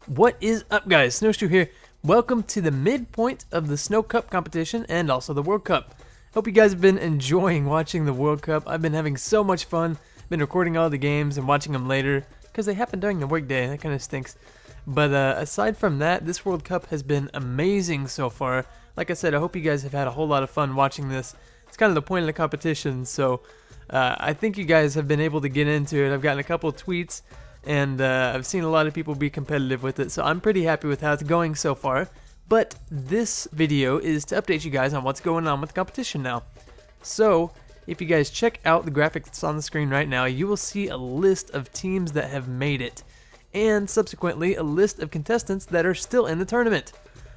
What is up, guys? SnoShoe here. Welcome to the midpoint of the SnoCup competition and also the World Cup. Hope you guys have been enjoying watching the World Cup. I've been having so much fun. Been recording all the games and watching them later because they happen during the workday. That kind of stinks. But aside from that, this World Cup has been amazing so far. Like I said, I hope you guys have had a whole lot of fun watching this. It's kind of the point of the competition, so I think you guys have been able to get into it. I've gotten a couple of tweets, and I've seen a lot of people be competitive with it, so I'm pretty happy with how it's going so far. But this video is to update you guys on what's going on with the competition now. So, if you guys check out the graphic that's on the screen right now, you will see a list of teams that have made it, and subsequently a list of contestants that are still in the tournament.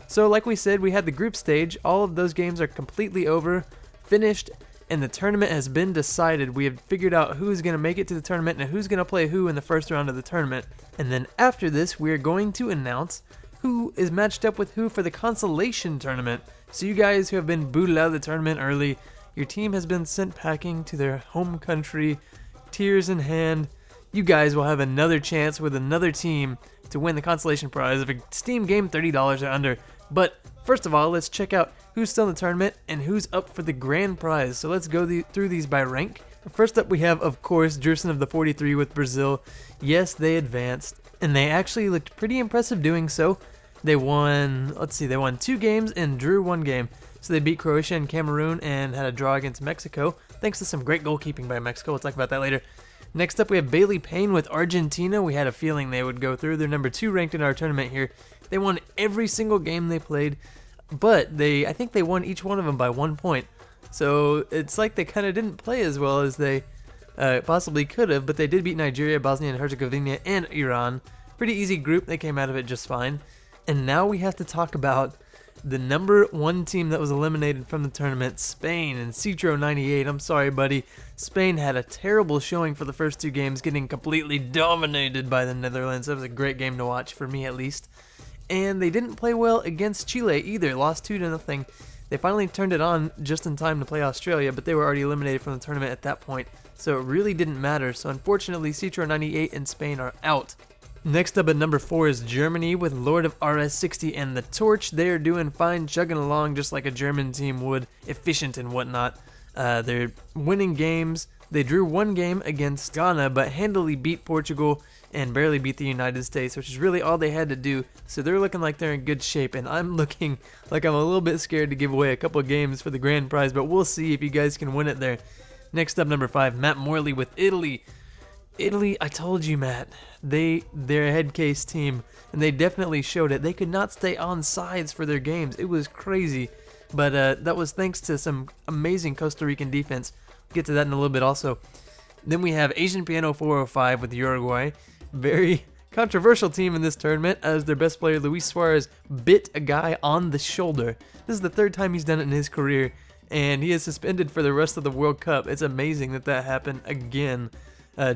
So like we said, we had the group stage. All of those games are completely over, finished, and the tournament has been decided. We have figured out who's going to make it to the tournament and who's going to play who in the first round of the tournament. And then after this, we are going to announce who is matched up with who for the Consolation tournament. So you guys who have been booted out of the tournament early, your team has been sent packing to their home country, tears in hand. You guys will have another chance with another team to win the consolation prize of a Steam game $30 or under. But first of all, let's check out who's still in the tournament and who's up for the grand prize. So let's go through these by rank. First up we have, of course, Jerson of the 43 with Brazil. Yes, they advanced, and they actually looked pretty impressive doing so. They won, they won 2 games and drew 1 game. So they beat Croatia and Cameroon and had a draw against Mexico, thanks to some great goalkeeping by Mexico. We'll talk about that later. Next up, we have Bailey Payne with Argentina. We had a feeling they would go through. They're number 2 ranked in our tournament here. They won every single game they played, but I think they won each one of them by 1 point. So it's like they kind of didn't play as well as they possibly could have, but they did beat Nigeria, Bosnia and Herzegovina, and Iran. Pretty easy group. They came out of it just fine. And now we have to talk about the number 1 team that was eliminated from the tournament, Spain, and Citro98. I'm sorry, buddy. Spain had a terrible showing for the first 2 games, getting completely dominated by the Netherlands. That was a great game to watch, for me at least. And they didn't play well against Chile either, lost 2-0. They finally turned it on just in time to play Australia, but they were already eliminated from the tournament at that point, so it really didn't matter. So unfortunately, Citro98 and Spain are out. Next up at number 4 is Germany with Lord of RS60 and the Torch. They're doing fine, chugging along just like a German team would, efficient and whatnot. They're winning games. They drew 1 game against Ghana, but handily beat Portugal and barely beat the United States, which is really all they had to do. So they're looking like they're in good shape, and I'm looking like I'm a little bit scared to give away a couple games for the grand prize, but we'll see if you guys can win it there. Next up, number 5, Matt Morley with Italy. Italy, I told you, Matt, they're a head case team, and they definitely showed it. They could not stay on sides for their games. It was crazy, but that was thanks to some amazing Costa Rican defense. We'll get to that in a little bit also. Then we have Asian Piano 405 with Uruguay. Very controversial team in this tournament, as their best player, Luis Suarez, bit a guy on the shoulder. This is the 3rd time he's done it in his career, and he is suspended for the rest of the World Cup. It's amazing that happened again.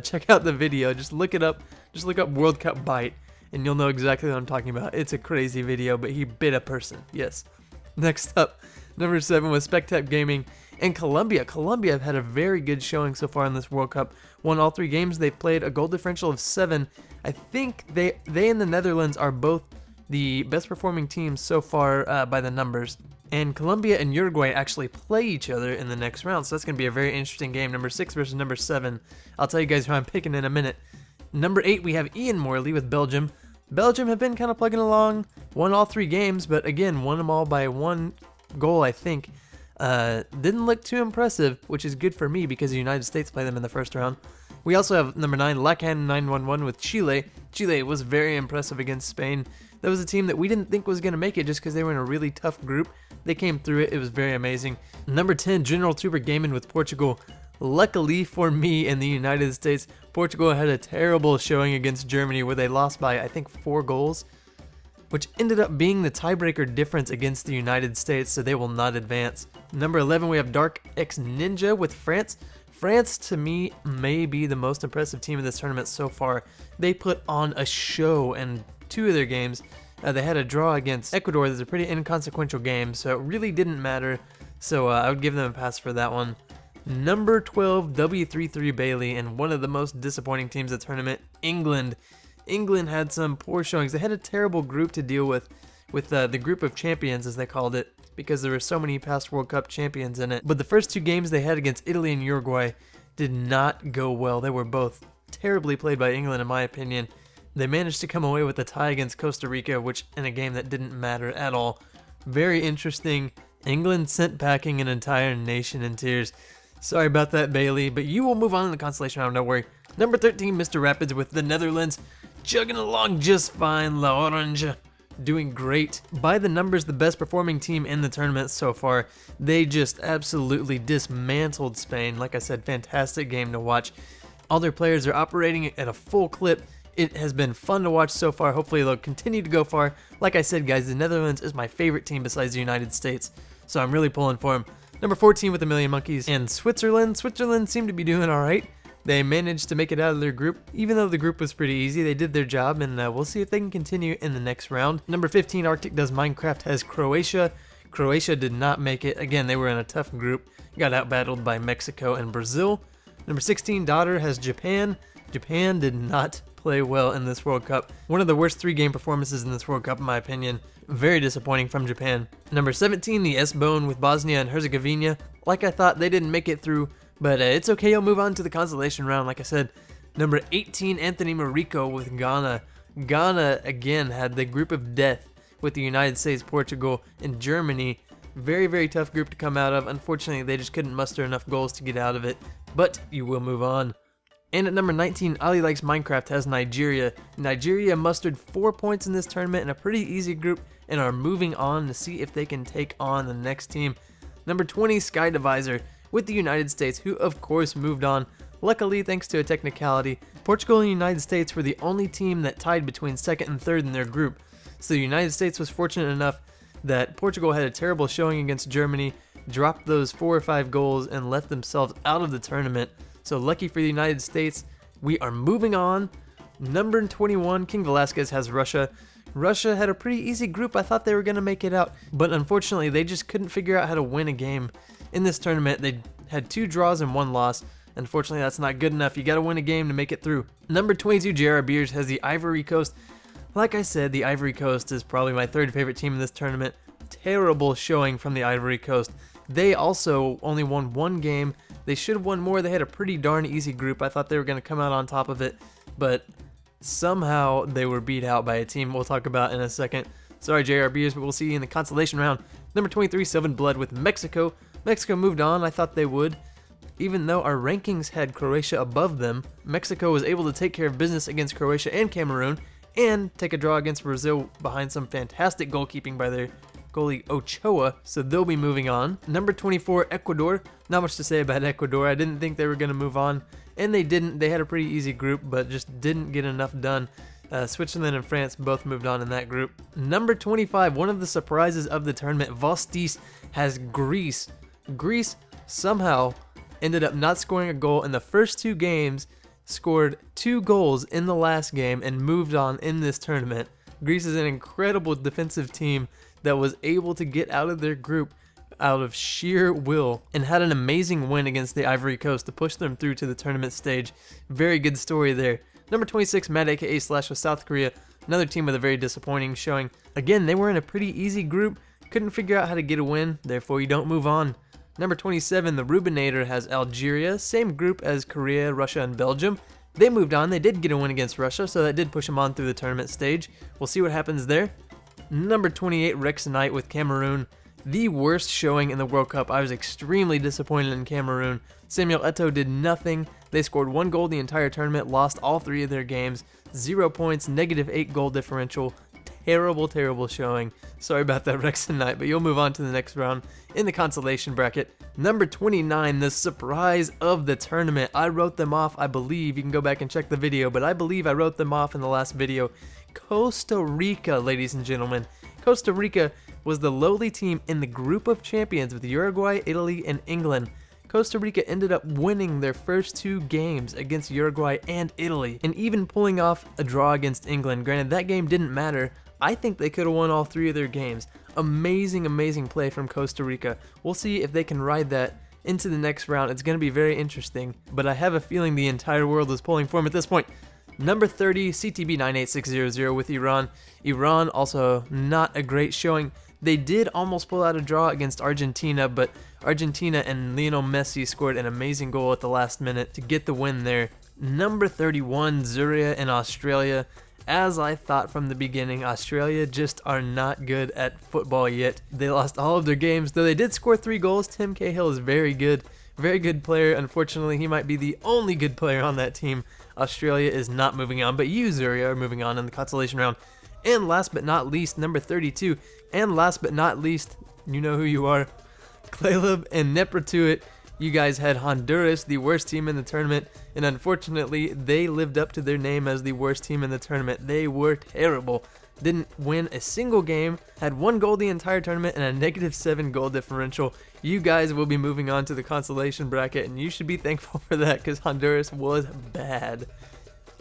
Check out the video. Just look it up. Just look up World Cup bite, and you'll know exactly what I'm talking about. It's a crazy video, but he bit a person. Yes. Next up, number 7 was Spectap Gaming and Colombia. Colombia have had a very good showing so far in this World Cup. Won all 3 games. They've played a goal differential of 7. I think they and the Netherlands are both the best performing teams so far by the numbers. And Colombia and Uruguay actually play each other in the next round, so that's going to be a very interesting game. Number 6 versus number 7. I'll tell you guys who I'm picking in a minute. Number 8, we have Ian Morley with Belgium. Belgium have been kind of plugging along, won all 3 games, but again, won them all by 1 goal, I think. Didn't look too impressive, which is good for me because the United States play them in the first round. We also have number 9, Lacan 911 with Chile. Chile was very impressive against Spain. That was a team that we didn't think was going to make it just because they were in a really tough group. They came through it. It was very amazing. Number 10, General Trooper Gaming with Portugal. Luckily for me and the United States, Portugal had a terrible showing against Germany where they lost by, I think, 4 goals, which ended up being the tiebreaker difference against the United States, so they will not advance. Number 11, we have Dark X Ninja with France. France, to me, may be the most impressive team in this tournament so far. They put on a show in 2 of their games. They had a draw against Ecuador. That's a pretty inconsequential game, so it really didn't matter. So I would give them a pass for that one. Number 12, W33 Bailey, and one of the most disappointing teams of the tournament, England. England had some poor showings. They had a terrible group to deal with the group of champions, as they called it, because there were so many past World Cup champions in it. But the first two games they had against Italy and Uruguay did not go well. They were both terribly played by England, in my opinion. They managed to come away with a tie against Costa Rica, which in a game that didn't matter at all. Very interesting. England sent packing an entire nation in tears. Sorry about that, Bailey, but you will move on in the consolation round, don't worry. Number 13, Mr. Rapids with the Netherlands, chugging along just fine. La Orange doing great. By the numbers, the best performing team in the tournament so far. They just absolutely dismantled Spain. Like I said, fantastic game to watch. All their players are operating at a full clip. It has been fun to watch so far. Hopefully they'll continue to go far. Like I said, guys, the Netherlands is my favorite team besides the United States, so I'm really pulling for them. Number 14 with a Million Monkeys and Switzerland. Switzerland seemed to be doing all right. They managed to make it out of their group. Even though the group was pretty easy, they did their job, and we'll see if they can continue in the next round. Number 15, Arctic Does Minecraft, has Croatia. Croatia did not make it. Again, they were in a tough group. Got outbattled by Mexico and Brazil. Number 16, Daughter, has Japan. Japan did not play well in this World Cup. One of the worst 3-game performances in this World Cup, in my opinion. Very disappointing from Japan. Number 17, the S-Bone with Bosnia and Herzegovina. Like I thought, they didn't make it through, but it's okay. I'll move on to the consolation round, like I said. Number 18, Anthony Marico with Ghana. Ghana, again, had the group of death with the United States, Portugal, and Germany. Very, very tough group to come out of. Unfortunately, they just couldn't muster enough goals to get out of it, but you will move on. And at number 19, Ali Likes Minecraft, has Nigeria. Nigeria mustered 4 points in this tournament in a pretty easy group and are moving on to see if they can take on the next team. Number 20, Sky Divisor with the United States, who of course moved on. Luckily, thanks to a technicality, Portugal and the United States were the only team that tied between second and third in their group. So the United States was fortunate enough that Portugal had a terrible showing against Germany, dropped those 4 or 5 goals, and left themselves out of the tournament. So lucky for the United States, we are moving on. Number 21, King Velasquez, has Russia. Russia had a pretty easy group. I thought they were going to make it out, but unfortunately they just couldn't figure out how to win a game in this tournament. They had 2 draws and 1 loss. Unfortunately, that's not good enough. You got to win a game to make it through. Number 22, JR Beers, has the Ivory Coast. Like I said, the Ivory Coast is probably my 3rd favorite team in this tournament. Terrible showing from the Ivory Coast. They also only won 1 game. They should have won more. They had a pretty darn easy group. I thought they were going to come out on top of it, but somehow they were beat out by a team we'll talk about in a second. Sorry, JRBers, but we'll see you in the consolation round. Number 23, Seven Blood with Mexico. Mexico moved on. I thought they would. Even though our rankings had Croatia above them, Mexico was able to take care of business against Croatia and Cameroon and take a draw against Brazil behind some fantastic goalkeeping by their goalie Ochoa, so they'll be moving on. Number 24, Ecuador. Not much to say about Ecuador. I didn't think they were going to move on, and they didn't. They had a pretty easy group, but just didn't get enough done. Switzerland and France both moved on in that group. Number 25, one of the surprises of the tournament, Vostis, has Greece. Greece somehow ended up not scoring a goal in the first 2 games, scored 2 goals in the last game, and moved on in this tournament. Greece is an incredible defensive team that was able to get out of their group out of sheer will and had an amazing win against the Ivory Coast to push them through to the tournament stage. Very good story there. Number 26, Mad aka Slash with South Korea. Another team with a very disappointing showing. Again, they were in a pretty easy group. Couldn't figure out how to get a win, therefore you don't move on. Number 27, the Rubinator, has Algeria. Same group as Korea, Russia, and Belgium. They moved on. They did get a win against Russia, so that did push them on through the tournament stage. We'll see what happens there. Number 28, Rex Knight with Cameroon. The worst showing in the World Cup. I was extremely disappointed in Cameroon. Samuel Eto'o did nothing. They scored 1 goal the entire tournament, lost all 3 of their games, 0 points, -8 goal differential. Terrible, terrible showing. Sorry about that, Rex Knight, but you'll move on to the next round in the consolation bracket. Number 29, the surprise of the tournament. I wrote them off, I believe. You can go back and check the video, but I believe I wrote them off in the last video. Costa Rica, ladies and gentlemen. Costa Rica was the lowly team in the group of champions with Uruguay, Italy, and England. Costa Rica ended up winning their first 2 games against Uruguay and Italy, and even pulling off a draw against England. Granted, that game didn't matter. I think they could have won all 3 of their games. Amazing, amazing play from Costa Rica. We'll see if they can ride that into the next round. It's going to be very interesting, but I have a feeling the entire world is pulling for them at this point. Number 30, CTB 98600 with Iran. Iran also not a great showing. They did almost pull out a draw against Argentina, but Argentina and Lionel Messi scored an amazing goal at the last minute to get the win there. Number 31, Zuria in Australia. As I thought from the beginning, Australia just are not good at football yet. They lost all of their games, though they did score 3 goals. Tim Cahill is very good player. Unfortunately, he might be the only good player on that team. Australia is not moving on, but you, Zuria, are moving on in the consolation round. And last but not least, number 32, and last but not least, you know who you are, Caleb and Nepratuit. You guys had Honduras, the worst team in the tournament, and unfortunately, they lived up to their name as the worst team in the tournament. They were terrible. Didn't win a single game, had 1 goal the entire tournament, and a -7 goal differential. You guys will be moving on to the consolation bracket, and you should be thankful for that because Honduras was bad.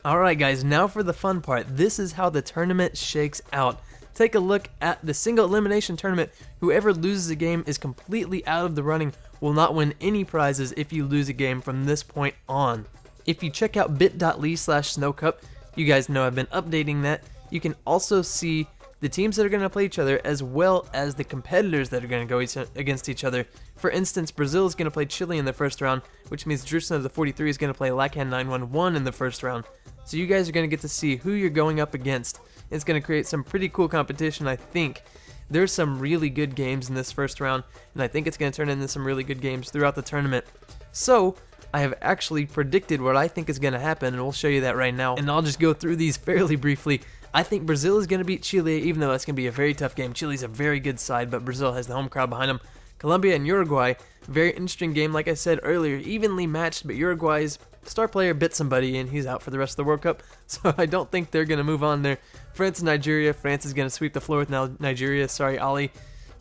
Alright guys, now for the fun part. This is how the tournament shakes out. Take a look at the single elimination tournament. Whoever loses a game is completely out of the running, will not win any prizes if you lose a game from this point on. If you check out bit.ly/SnoCup, you guys know I've been updating that. You can also see the teams that are going to play each other as well as the competitors that are going to go against each other. For instance, Brazil is going to play Chile in the first round, which means Jerusalem of the 43 is going to play Lacan 911 in the first round. So you guys are going to get to see who you're going up against. It's going to create some pretty cool competition, I think. There's some really good games in this first round, and I think it's going to turn into some really good games throughout the tournament. So, I have actually predicted what I think is going to happen, and we'll show you that right now. And I'll just go through these fairly briefly. I think Brazil is going to beat Chile, even though that's going to be a very tough game. Chile's a very good side, but Brazil has the home crowd behind them. Colombia and Uruguay, very interesting game, like I said earlier, evenly matched, but Uruguay's star player bit somebody and he's out for the rest of the World Cup, so I don't think they're going to move on there. France and Nigeria, France is going to sweep the floor with Nigeria, sorry Ali.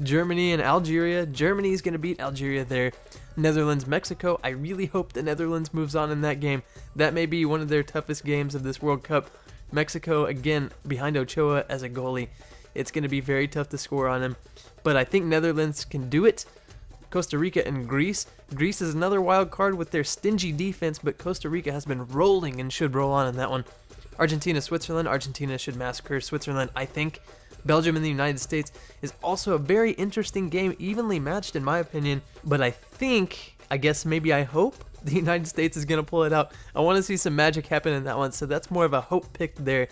Germany and Algeria, Germany is going to beat Algeria there. Netherlands, Mexico, I really hope the Netherlands moves on in that game. That may be one of their toughest games of this World Cup. Mexico, again, behind Ochoa as a goalie. It's going to be very tough to score on him, but I think Netherlands can do it. Costa Rica and Greece. Greece is another wild card with their stingy defense, but Costa Rica has been rolling and should roll on in that one. Argentina, Switzerland. Argentina should massacre Switzerland, I think. Belgium and the United States is also a very interesting game, evenly matched in my opinion, but I think, I guess maybe I hope, the United States is going to pull it out. I want to see some magic happen in that one, so that's more of a hope pick there.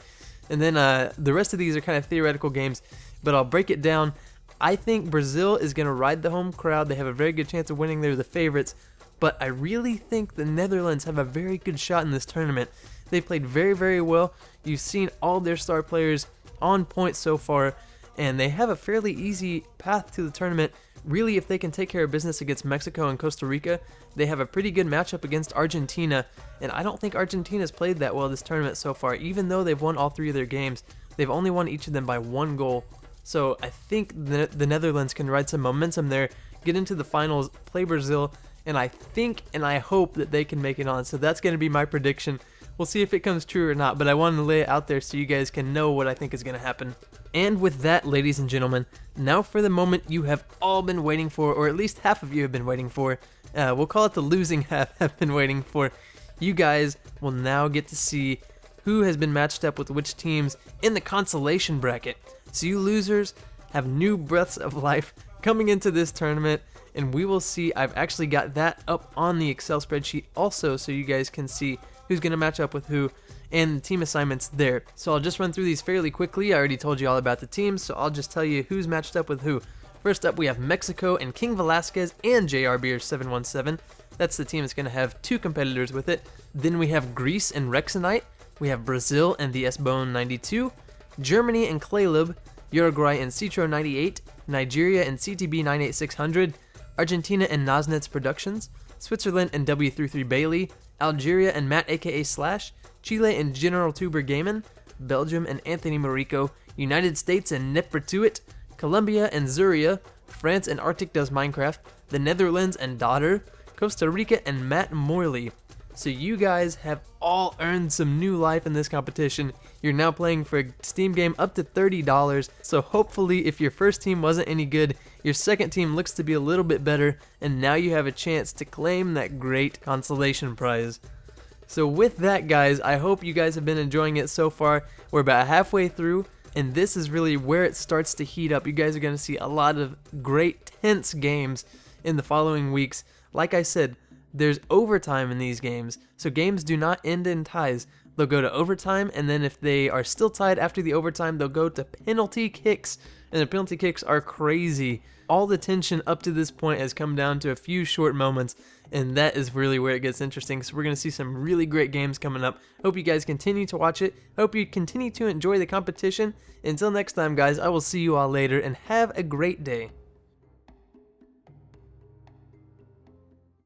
And then the rest of these are kind of theoretical games, but I'll break it down. I think Brazil is going to ride the home crowd. They have a very good chance of winning. They're the favorites. But I really think the Netherlands have a very good shot in this tournament. They've played very, very well. You've seen all their star players on point so far, and they have a fairly easy path to the tournament. Really, if they can take care of business against Mexico and Costa Rica, they have a pretty good matchup against Argentina, and I don't think Argentina's played that well this tournament so far. Even though they've won all 3 of their games, they've only won each of them by 1 goal. So I think the Netherlands can ride some momentum there, get into the finals, play Brazil, and I think and I hope that they can make it on. So that's going to be my prediction. We'll see if it comes true or not, but I wanted to lay it out there so you guys can know what I think is going to happen. And with that, ladies and gentlemen, now for the moment you have all been waiting for, or at least half of you have been waiting for. We'll call it the losing half have been waiting for. You guys will now get to see who has been matched up with which teams in the consolation bracket. So you losers have new breaths of life coming into this tournament, and we will see. I've actually got that up on the Excel spreadsheet also, so you guys can see who's going to match up with who and the team assignments there. So I'll just run through these fairly quickly. I already told you all about the teams, so I'll just tell you who's matched up with who. First up, we have Mexico and King Velasquez and JR Beer 717. That's the team that's going to have 2 competitors with it. Then we have Greece and Rexonite. We have Brazil and the S-Bone 92. Germany and Caleb, Uruguay and Citro 98, Nigeria and CTB 98600, Argentina and Nosnitz Productions, Switzerland and W33 Bailey, Algeria and Matt aka Slash, Chile and General Tuber Gaiman, Belgium and Anthony Marico, United States and Nepratuit, Colombia and Zuria, France and Arctic Does Minecraft, the Netherlands and Daughter, Costa Rica and Matt Morley. So you guys have all earned some new life in this competition. You're now playing for a Steam game up to $30, so hopefully if your first team wasn't any good, your second team looks to be a little bit better, and now you have a chance to claim that great consolation prize. So with that, guys, I hope you guys have been enjoying it so far. We're about halfway through, and this is really where it starts to heat up. You guys are going to see a lot of great, tense games in the following weeks. Like I said, there's overtime in these games, so games do not end in ties. They'll go to overtime, and then if they are still tied after the overtime, they'll go to penalty kicks, and the penalty kicks are crazy. All the tension up to this point has come down to a few short moments, and that is really where it gets interesting. So we're going to see some really great games coming up. Hope you guys continue to watch it. Hope you continue to enjoy the competition. Until next time, guys, I will see you all later, and have a great day.